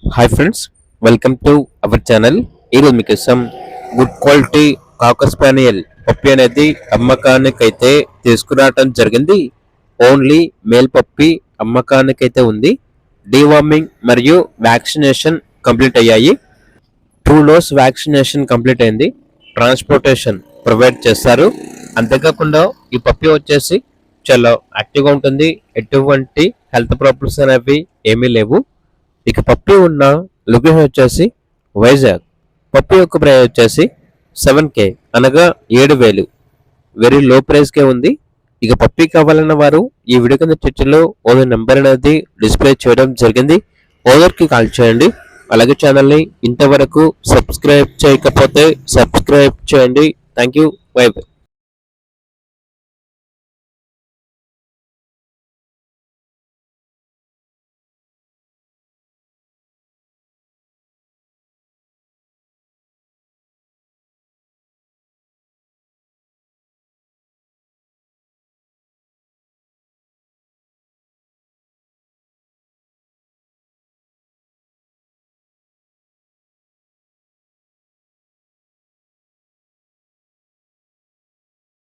Hi friends, welcome to our channel. ఈరోజు మీకోసం good quality కాకర్ spaniel పప్పి అనేది అమ్మకానికైతే తీసుకురావటం జరిగింది. ఓన్లీ మేల్ పప్పి అమ్మకానికైతే ఉంది. డీవార్మింగ్ మరియు వ్యాక్సినేషన్ కంప్లీట్ అయ్యాయి. 2 డోస్ వ్యాక్సినేషన్ కంప్లీట్ అయింది. ట్రాన్స్పోర్టేషన్ ప్రొవైడ్ చేస్తారు. అంతేకాకుండా ఈ పప్పి వచ్చేసి చాలా యాక్టివ్గా ఉంటుంది. ఎటువంటి హెల్త్ ప్రాబ్లమ్స్ అనేవి ఏమీ లేవు. ఇక పప్పి ఉన్న లొకేషన్ వచ్చేసి వైజాగ్. పప్పి యొక్క ప్రైస్ వచ్చేసి 7K అనగా 7,000. వెరీ లో ప్రైస్కే ఉంది. ఇక పప్పి కావాలన్న వారు ఈ వీడియో కింద చర్చలో ఓనర్ నెంబర్ అనేది డిస్ప్లే చేయడం జరిగింది. ఓనర్కి కాల్ చేయండి. అలాగే ఛానల్ని ఇంతవరకు సబ్స్క్రైబ్ చేయకపోతే సబ్స్క్రైబ్ చేయండి. Thank you. By by.